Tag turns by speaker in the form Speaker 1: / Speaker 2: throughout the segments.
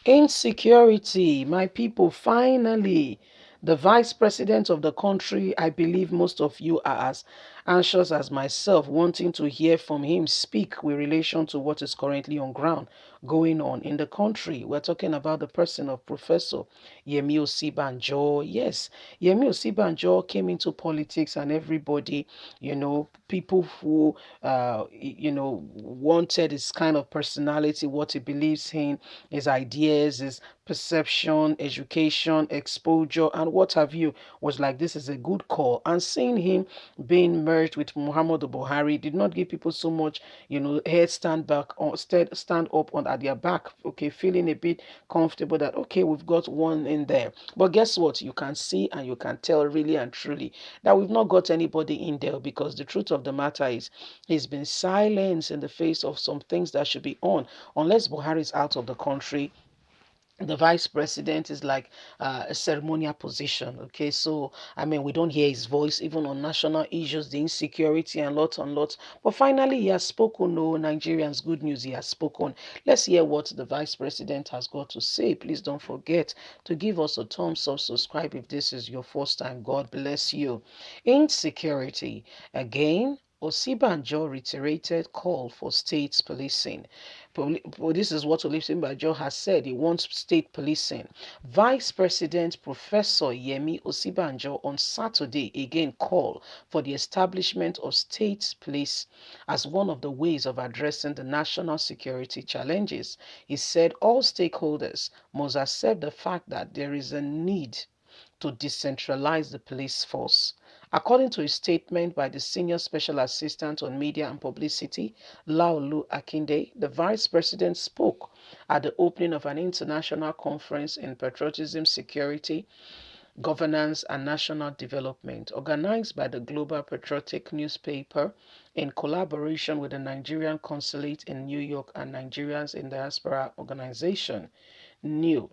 Speaker 1: Insecurity, my people, finally. The vice president of the country, I believe most of you are as anxious as myself, wanting to hear from him speak with relation to what is currently on ground going on in the country. We're talking about the person of Professor Yemi Osibanjo. Yes, Yemi Osibanjo came into politics and everybody, people who, wanted his kind of personality, what he believes in, his ideas, his perception, education, exposure, and what have you, was like, this is a good call. And seeing him being merged with Muhammadu Buhari did not give people so much, head stand back or stand up on at their back, okay, feeling a bit comfortable that, okay, we've got one in there. But guess what? You can see and you can tell really and truly that we've not got anybody in there, because the truth of the matter is he's been silenced in the face of some things that should be on. Unless Buhari is out of the country, the vice president is like a ceremonial position. Okay, so I mean, we don't hear his voice even on national issues, the insecurity, and lots. But finally, he has spoken. No, Nigerians, good news, he has spoken. Let's hear what the vice president has got to say. Please don't forget to give us a thumbs up, subscribe if this is your first time. God bless you. Insecurity again. Osibanjo reiterated call for state policing. This is what Osibanjo has said. He wants state policing. Vice President Professor Yemi Osibanjo on Saturday again called for the establishment of state police as one of the ways of addressing the national security challenges. He said all stakeholders must accept the fact that there is a need to decentralize the police force. According to a statement by the Senior Special Assistant on Media and Publicity, Laolu Akinde, the Vice President spoke at the opening of an international conference in patriotism, security, governance, and national development, organized by the Global Patriotic newspaper in collaboration with the Nigerian Consulate in New York and Nigerians in Diaspora organization, NEW.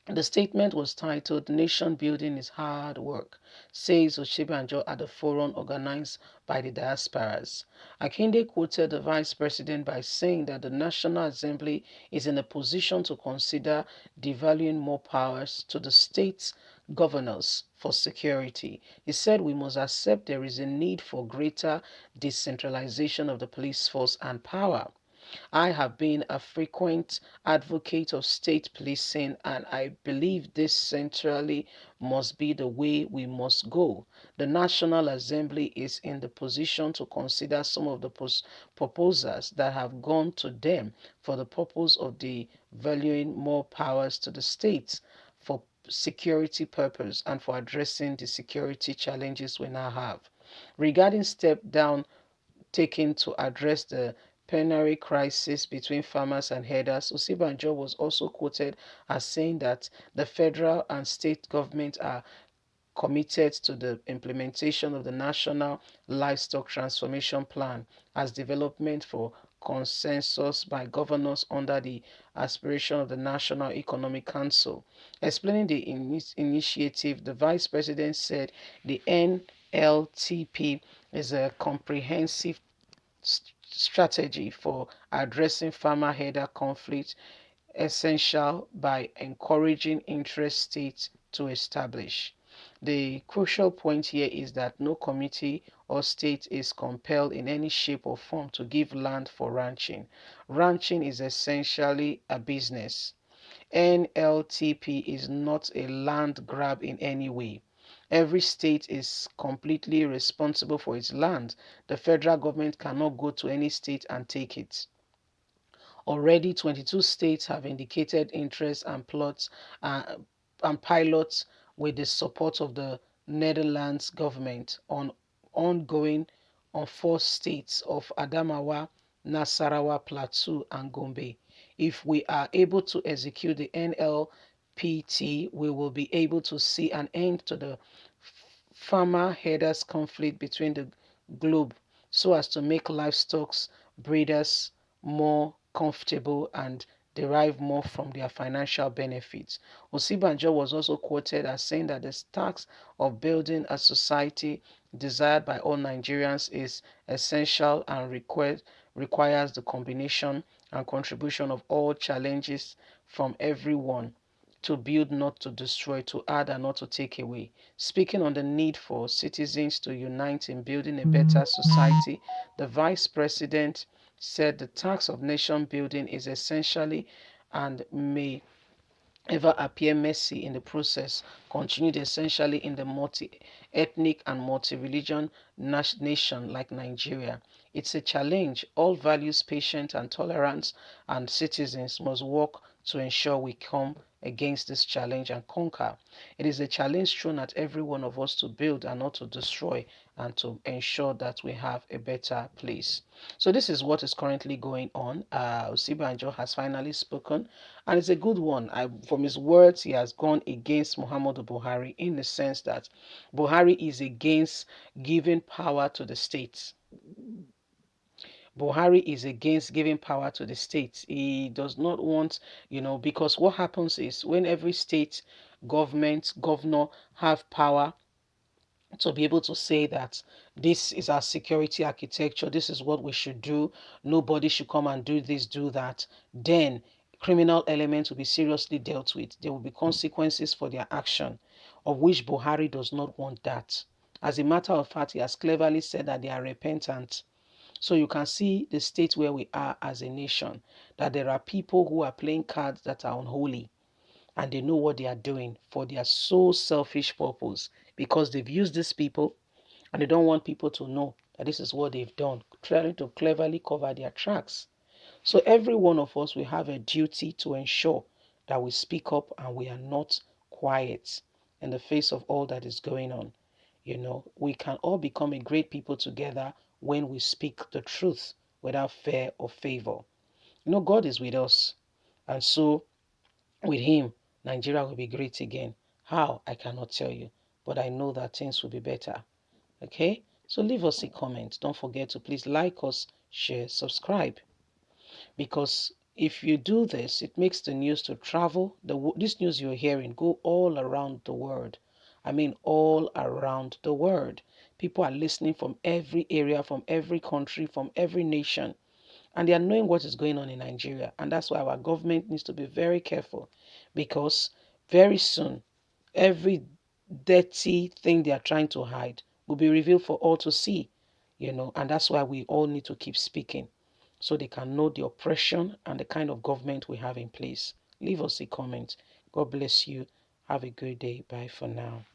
Speaker 1: The statement was titled Nation Building is Hard Work, says Oshibanjo at the forum organized by the diasporas. Akinde quoted the vice president by saying that the National Assembly is in a position to consider devaluing more powers to the states governors for security. He said we must accept there is a need for greater decentralization of the police force and power. I have been a frequent advocate of state policing, and I believe this centrally must be the way we must go. The National Assembly is in the position to consider some of the proposals that have gone to them for the purpose of valuing more powers to the states for security purpose and for addressing the security challenges we now have. Regarding step down taken to address the penury crisis between farmers and herders, Osibanjo was also quoted as saying that the federal and state government are committed to the implementation of the National Livestock Transformation Plan as development for consensus by governors under the aspiration of the National Economic Council. Explaining the initiative, the vice president said the NLTP is a comprehensive strategy for addressing farmer-herder conflict, essential by encouraging interest states to establish. The crucial point here is that no committee or state is compelled in any shape or form to give land for ranching. Ranching is essentially a business. NLTP is not a land grab in any way. Every state is completely responsible for its land. The federal government cannot go to any state and take it. Already, 22 states have indicated interest uh, and pilots with the support of the Netherlands government on ongoing on 4 states of Adamawa, Nasarawa, Plateau, and Gombe. If we are able to execute the NLPT, we will be able to see an end to the farmer-herders conflict between the globe so as to make livestock breeders more comfortable and derive more from their financial benefits. Osibanjo was also quoted as saying that the task of building a society desired by all Nigerians is essential and requires the combination and contribution of all challenges from everyone to build, not to destroy, to add and not to take away. Speaking on the need for citizens to unite in building a better society, the Vice President said the task of nation building is essentially and may ever appear messy in the process, continued essentially in the multi-ethnic and multi-religion nation like Nigeria. It's a challenge. All values, patience and tolerance, and citizens must work to ensure we come against this challenge and conquer. It is a challenge thrown at every one of us to build and not to destroy, and to ensure that we have a better place. So this is what is currently going on. Osibanjo has finally spoken, and it's a good one. From his words, he has gone against Muhammadu Buhari in the sense that Buhari is against giving power to the states. Buhari is against giving power to the states. He does not want, because what happens is when every state government, governor have power to be able to say that this is our security architecture, this is what we should do, nobody should come and do this, do that, then criminal elements will be seriously dealt with. There will be consequences for their action, of which Buhari does not want that. As a matter of fact, he has cleverly said that they are repentant. So you can see the state where we are as a nation, that there are people who are playing cards that are unholy, and they know what they are doing for their so selfish purpose, because they've used these people and they don't want people to know that this is what they've done, trying to cleverly cover their tracks. So every one of us will have a duty to ensure that we speak up and we are not quiet in the face of all that is going on. We can all become a great people together when we speak the truth without fear or favor. God is with us. And so with him, Nigeria will be great again. How? I cannot tell you. But I know that things will be better. Okay? So leave us a comment. Don't forget to please like us, share, subscribe. Because if you do this, it makes the news to travel. This news you're hearing go all around the world. I mean, all around the world. People are listening from every area, from every country, from every nation. And they are knowing what is going on in Nigeria. And that's why our government needs to be very careful. Because very soon, every dirty thing they are trying to hide will be revealed for all to see. And that's why we all need to keep speaking, so they can know the oppression and the kind of government we have in place. Leave us a comment. God bless you. Have a good day. Bye for now.